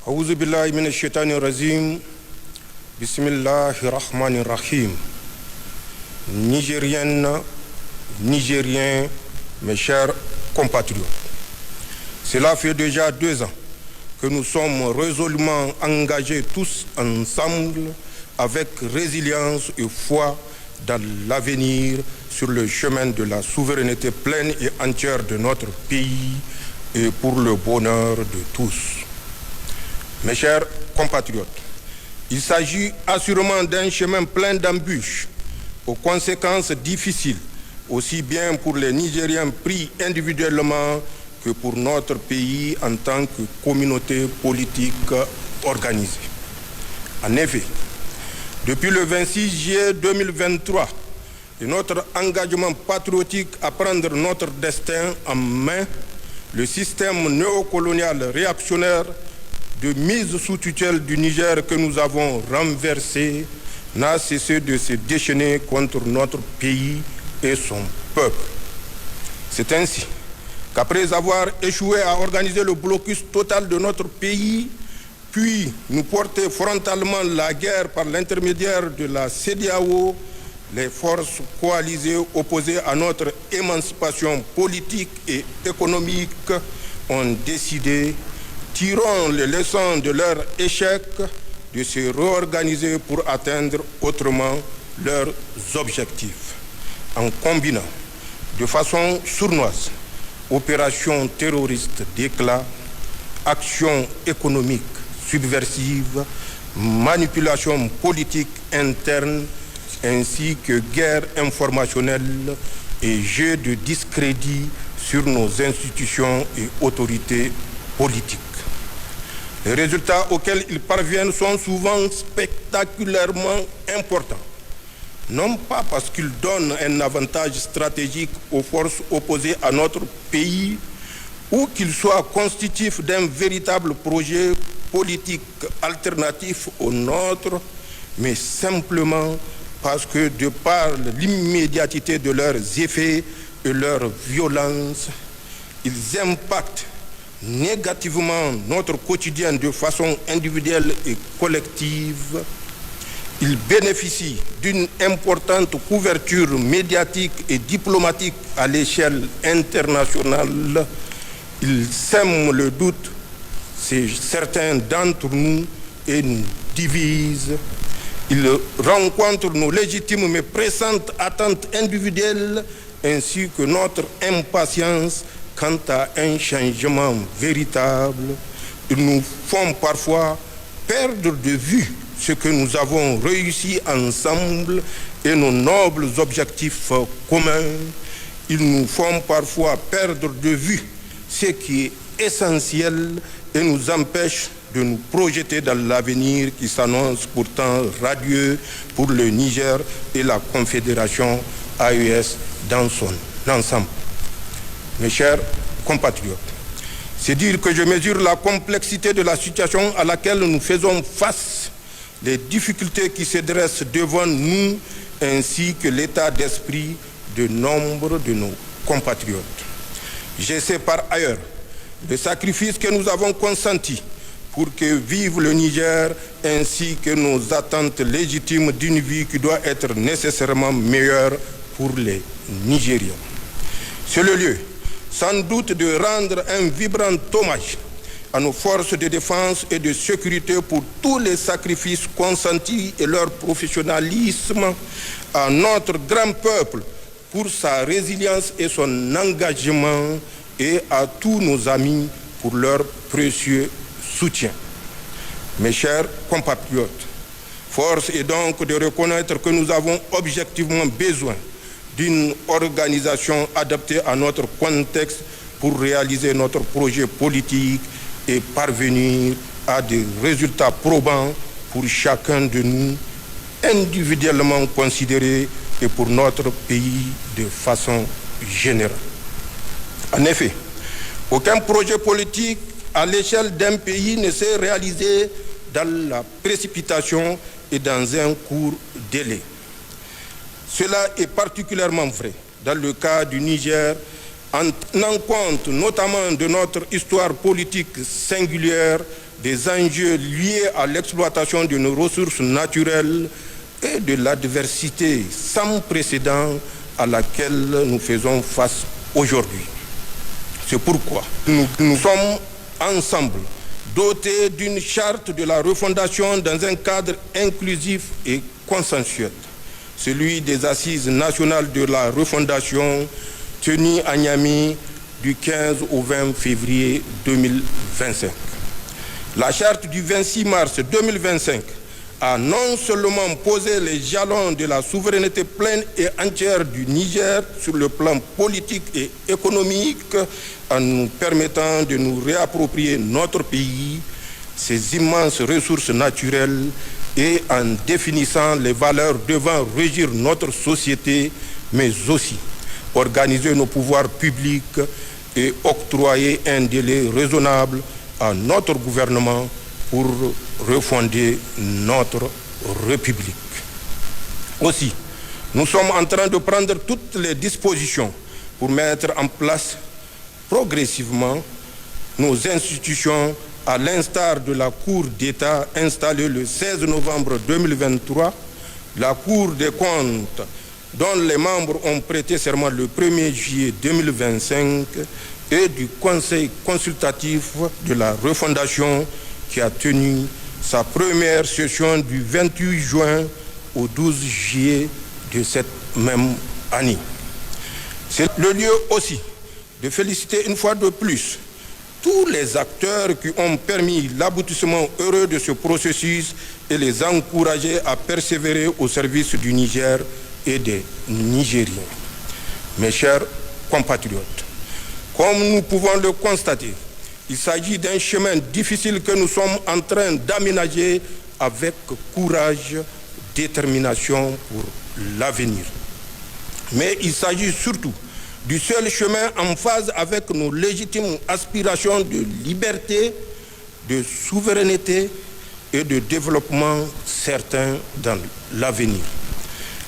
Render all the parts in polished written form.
Aouzu billahi minash shaitanir rajim. Bismillahir rahmanir rahim. Nigériennes, Nigériens, mes chers compatriotes. Cela fait déjà 2 ans que nous sommes résolument engagés tous ensemble avec résilience et foi dans l'avenir sur le chemin de la souveraineté pleine et entière de notre pays et pour le bonheur de tous. Mes chers compatriotes, il s'agit assurément d'un chemin plein d'embûches, aux conséquences difficiles, aussi bien pour les Nigériens pris individuellement que pour notre pays en tant que communauté politique organisée. En effet, depuis le 26 juillet 2023, et notre engagement patriotique à prendre notre destin en main, le système néocolonial réactionnaire de mise sous tutelle du Niger que nous avons renversé n'a cessé de se déchaîner contre notre pays et son peuple. C'est ainsi qu'après avoir échoué à organiser le blocus total de notre pays, puis nous porter frontalement la guerre par l'intermédiaire de la CEDEAO, les forces coalisées opposées à notre émancipation politique et économique ont décidé, tirant les leçons de leur échec, de se réorganiser pour atteindre autrement leurs objectifs, en combinant de façon sournoise opérations terroristes d'éclat, actions économiques subversives, manipulation politique interne, ainsi que guerre informationnelle et jeu de discrédit sur nos institutions et autorités politiques. Les résultats auxquels ils parviennent sont souvent spectaculairement importants, non pas parce qu'ils donnent un avantage stratégique aux forces opposées à notre pays ou qu'ils soient constitutifs d'un véritable projet politique alternatif au nôtre, mais simplement parce que de par l'immédiateté de leurs effets et leur violence, ils impactent négativement notre quotidien de façon individuelle et collective. Ils bénéficient d'une importante couverture médiatique et diplomatique à l'échelle internationale. Ils sèment le doute chez certains d'entre nous et nous divisent. Ils rencontrent nos légitimes mais pressantes attentes individuelles ainsi que notre impatience quant à un changement véritable. Ils nous font parfois perdre de vue ce que nous avons réussi ensemble et nos nobles objectifs communs. Ils nous font parfois perdre de vue ce qui est essentiel et nous empêchent de nous projeter dans l'avenir qui s'annonce pourtant radieux pour le Niger et la Confédération AES dans son ensemble. Mes chers compatriotes, c'est dire que je mesure la complexité de la situation à laquelle nous faisons face, les difficultés qui se dressent devant nous, ainsi que l'état d'esprit de nombre de nos compatriotes. Je sais par ailleurs le sacrifice que nous avons consenti pour que vive le Niger, ainsi que nos attentes légitimes d'une vie qui doit être nécessairement meilleure pour les Nigériens. C'est le lieu, sans doute, de rendre un vibrant hommage à nos forces de défense et de sécurité pour tous les sacrifices consentis et leur professionnalisme, à notre grand peuple pour sa résilience et son engagement, et à tous nos amis pour leur précieux soutien. Mes chers compatriotes, force est donc de reconnaître que nous avons objectivement besoin d'une organisation adaptée à notre contexte pour réaliser notre projet politique et parvenir à des résultats probants pour chacun de nous, individuellement considérés, et pour notre pays de façon générale. En effet, aucun projet politique à l'échelle d'un pays ne s'est réalisé dans la précipitation et dans un court délai. Cela est particulièrement vrai dans le cas du Niger, en tenant compte notamment de notre histoire politique singulière des enjeux liés à l'exploitation de nos ressources naturelles et de l'adversité sans précédent à laquelle nous faisons face aujourd'hui. C'est pourquoi nous sommes ensemble dotés d'une charte de la refondation dans un cadre inclusif et consensuel, celui des Assises nationales de la refondation tenues à Niamey du 15 au 20 février 2025. La charte du 26 mars 2025 a non seulement posé les jalons de la souveraineté pleine et entière du Niger sur le plan politique et économique, en nous permettant de nous réapproprier notre pays, ses immenses ressources naturelles et en définissant les valeurs devant régir notre société, mais aussi organiser nos pouvoirs publics et octroyer un délai raisonnable à notre gouvernement pour refonder notre République. Aussi, nous sommes en train de prendre toutes les dispositions pour mettre en place progressivement nos institutions, à l'instar de la Cour d'État installée le 16 novembre 2023, la Cour des comptes dont les membres ont prêté serment le 1er juillet 2025 et du Conseil consultatif de la refondation qui a tenu sa première session du 28 juin au 12 juillet de cette même année. C'est le lieu aussi de féliciter une fois de plus tous les acteurs qui ont permis l'aboutissement heureux de ce processus et les encourager à persévérer au service du Niger et des Nigériens. Mes chers compatriotes, comme nous pouvons le constater, il s'agit d'un chemin difficile que nous sommes en train d'aménager avec courage, détermination pour l'avenir. Mais il s'agit surtout du seul chemin en phase avec nos légitimes aspirations de liberté, de souveraineté et de développement certain dans l'avenir.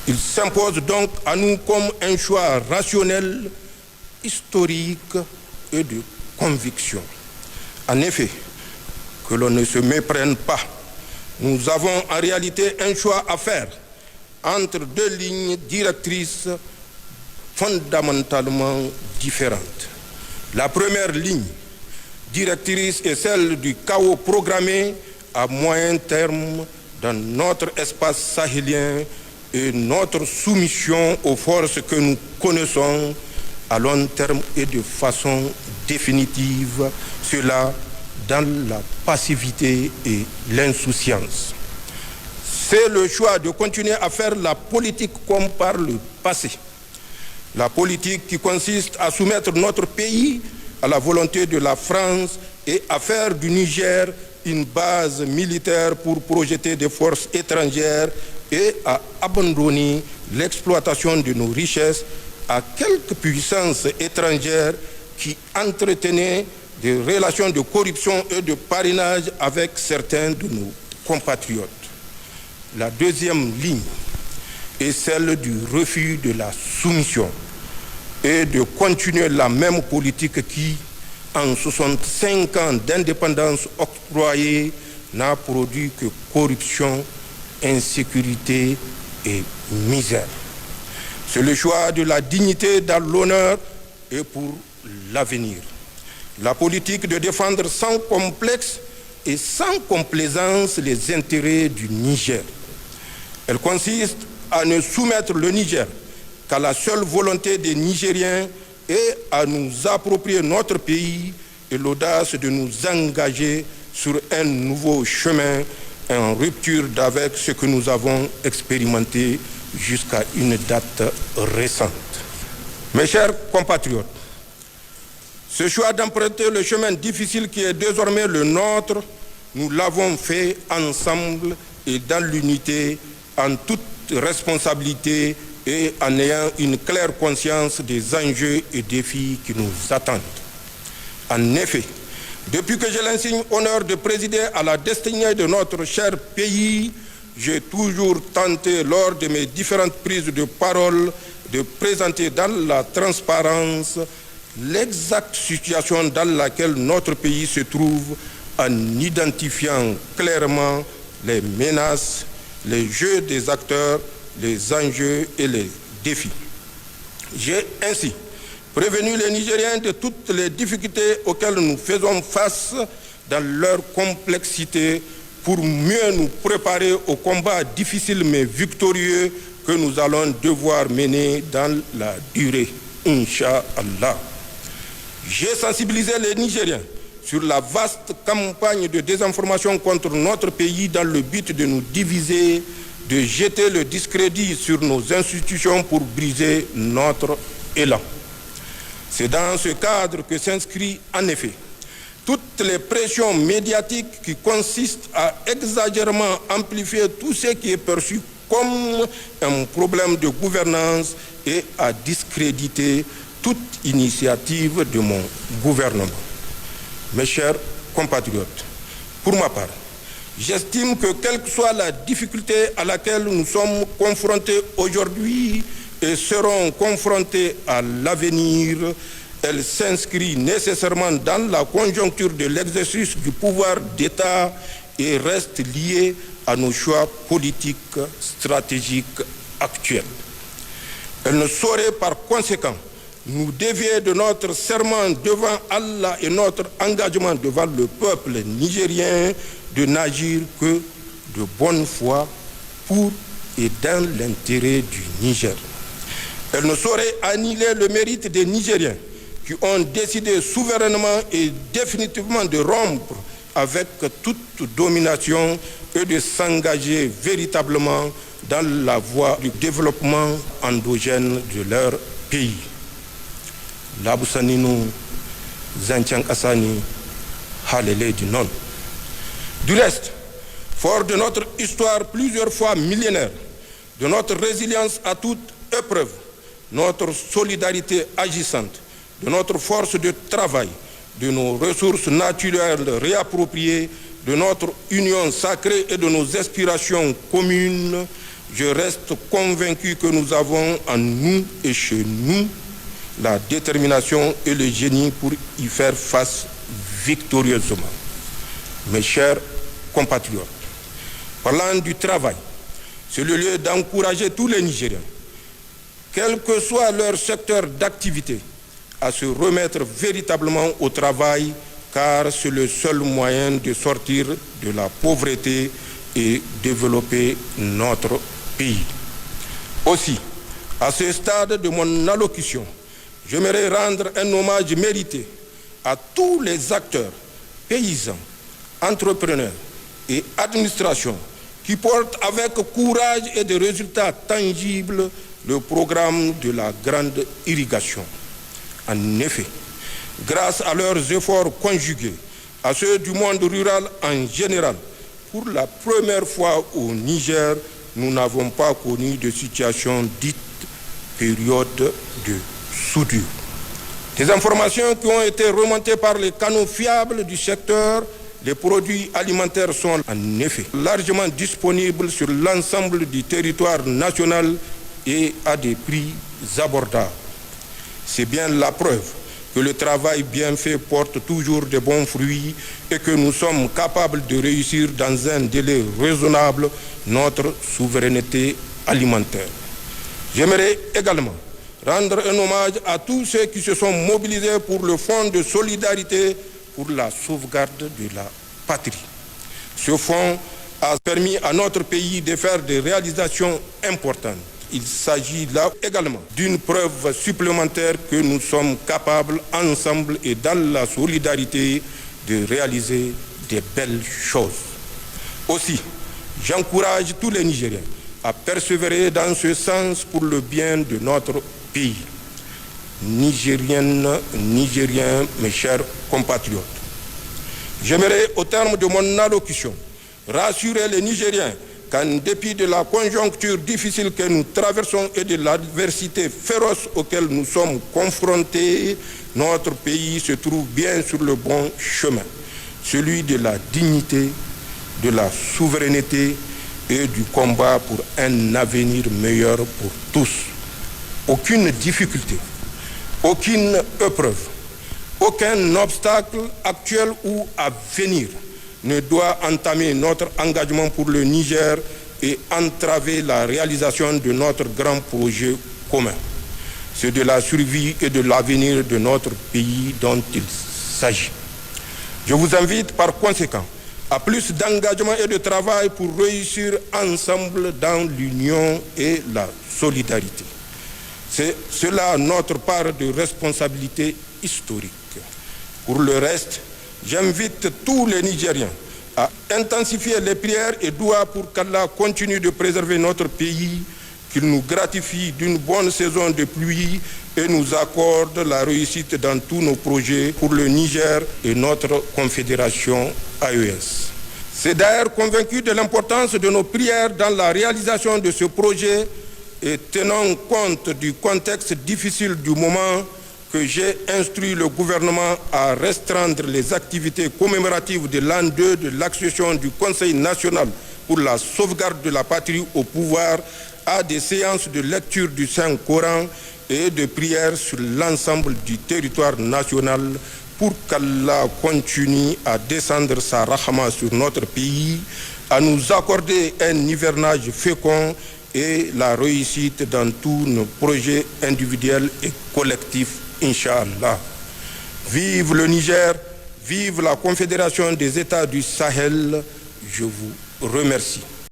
Il s'impose donc à nous comme un choix rationnel, historique et de conviction. En effet, que l'on ne se méprenne pas, nous avons en réalité un choix à faire entre deux lignes directrices fondamentalement différentes. La première ligne directrice est celle du chaos programmé à moyen terme dans notre espace sahélien et notre soumission aux forces que nous connaissons à long terme et de façon définitive, cela dans la passivité et l'insouciance. C'est le choix de continuer à faire la politique comme par le passé. La politique qui consiste à soumettre notre pays à la volonté de la France et à faire du Niger une base militaire pour projeter des forces étrangères et à abandonner l'exploitation de nos richesses à quelques puissances étrangères qui entretenaient des relations de corruption et de parrainage avec certains de nos compatriotes. La deuxième ligne est celle du refus de la soumission et de continuer la même politique qui, en 65 ans d'indépendance octroyée, n'a produit que corruption, insécurité et misère. C'est le choix de la dignité dans l'honneur et pour l'avenir. La politique de défendre sans complexe et sans complaisance les intérêts du Niger. Elle consiste à ne soumettre le Niger qu'à la seule volonté des Nigériens et à nous approprier notre pays et l'audace de nous engager sur un nouveau chemin en rupture avec ce que nous avons expérimenté jusqu'à une date récente. Mes chers compatriotes, ce choix d'emprunter le chemin difficile qui est désormais le nôtre, nous l'avons fait ensemble et dans l'unité, en toute responsabilité et en ayant une claire conscience des enjeux et défis qui nous attendent. En effet, depuis que j'ai l'insigne honneur de présider à la destinée de notre cher pays, j'ai toujours tenté, lors de mes différentes prises de parole, de présenter dans la transparence l'exacte situation dans laquelle notre pays se trouve en identifiant clairement les menaces, les jeux des acteurs, les enjeux et les défis. J'ai ainsi prévenu les Nigériens de toutes les difficultés auxquelles nous faisons face dans leur complexité pour mieux nous préparer au combat difficile mais victorieux que nous allons devoir mener dans la durée, Inch'Allah. J'ai sensibilisé les Nigériens sur la vaste campagne de désinformation contre notre pays dans le but de nous diviser, de jeter le discrédit sur nos institutions pour briser notre élan. C'est dans ce cadre que s'inscrit en effet toutes les pressions médiatiques qui consistent à exagérément amplifier tout ce qui est perçu comme un problème de gouvernance et à discréditer toute initiative de mon gouvernement. Mes chers compatriotes, pour ma part, j'estime que quelle que soit la difficulté à laquelle nous sommes confrontés aujourd'hui et seront confrontés à l'avenir, elle s'inscrit nécessairement dans la conjoncture de l'exercice du pouvoir d'État et reste liée à nos choix politiques stratégiques actuels. Elle ne saurait par conséquent nous dévier de notre serment devant Allah et notre engagement devant le peuple nigérien de n'agir que de bonne foi pour et dans l'intérêt du Niger. Elle ne saurait annihiler le mérite des Nigériens qui ont décidé souverainement et définitivement de rompre avec toute domination et de s'engager véritablement dans la voie du développement endogène de leur pays. Labousaninu Zanchan Assani Halele du non. Du reste, fort de notre histoire plusieurs fois millénaire, de notre résilience à toute épreuve, notre solidarité agissante, de notre force de travail, de nos ressources naturelles réappropriées, de notre union sacrée et de nos aspirations communes, je reste convaincu que nous avons en nous et chez nous la détermination et le génie pour y faire face victorieusement. Mes chers compatriotes, parlant du travail, c'est le lieu d'encourager tous les Nigériens, quel que soit leur secteur d'activité, à se remettre véritablement au travail, car c'est le seul moyen de sortir de la pauvreté et développer notre pays. Aussi, à ce stade de mon allocution, j'aimerais rendre un hommage mérité à tous les acteurs, paysans, entrepreneurs et administrations qui portent avec courage et des résultats tangibles le programme de la grande irrigation. En effet, grâce à leurs efforts conjugués à ceux du monde rural en général, pour la première fois au Niger, nous n'avons pas connu de situation dite période de soudure. Des informations qui ont été remontées par les canaux fiables du secteur, les produits alimentaires sont en effet largement disponibles sur l'ensemble du territoire national et à des prix abordables. C'est bien la preuve que le travail bien fait porte toujours de bons fruits et que nous sommes capables de réussir dans un délai raisonnable notre souveraineté alimentaire. J'aimerais également rendre un hommage à tous ceux qui se sont mobilisés pour le Fonds de solidarité pour la sauvegarde de la patrie. Ce fonds a permis à notre pays de faire des réalisations importantes. Il s'agit là également d'une preuve supplémentaire que nous sommes capables, ensemble et dans la solidarité, de réaliser de belles choses. Aussi, j'encourage tous les Nigériens à persévérer dans ce sens pour le bien de notre pays. Nigériennes, Nigériens, mes chers compatriotes, j'aimerais, au terme de mon allocution, rassurer les Nigériens qu'en dépit de la conjoncture difficile que nous traversons et de l'adversité féroce auquel nous sommes confrontés, notre pays se trouve bien sur le bon chemin, celui de la dignité, de la souveraineté et du combat pour un avenir meilleur pour tous. Aucune difficulté, aucune épreuve, aucun obstacle actuel ou à venir ne doit entamer notre engagement pour le Niger et entraver la réalisation de notre grand projet commun. C'est de la survie et de l'avenir de notre pays dont il s'agit. Je vous invite par conséquent à plus d'engagement et de travail pour réussir ensemble dans l'union et la solidarité. C'est cela notre part de responsabilité historique. Pour le reste, j'invite tous les Nigériens à intensifier les prières et doigts pour qu'Allah continue de préserver notre pays, qu'il nous gratifie d'une bonne saison de pluie et nous accorde la réussite dans tous nos projets pour le Niger et notre confédération AES. C'est d'ailleurs convaincu de l'importance de nos prières dans la réalisation de ce projet et tenant compte du contexte difficile du moment que j'ai instruit le gouvernement à restreindre les activités commémoratives de l'an 2 de l'accession du Conseil national pour la sauvegarde de la patrie au pouvoir à des séances de lecture du Saint-Coran et de prières sur l'ensemble du territoire national pour qu'Allah continue à descendre sa rahma sur notre pays, à nous accorder un hivernage fécond et la réussite dans tous nos projets individuels et collectifs, Inch'Allah. Vive le Niger, vive la Confédération des États du Sahel, je vous remercie.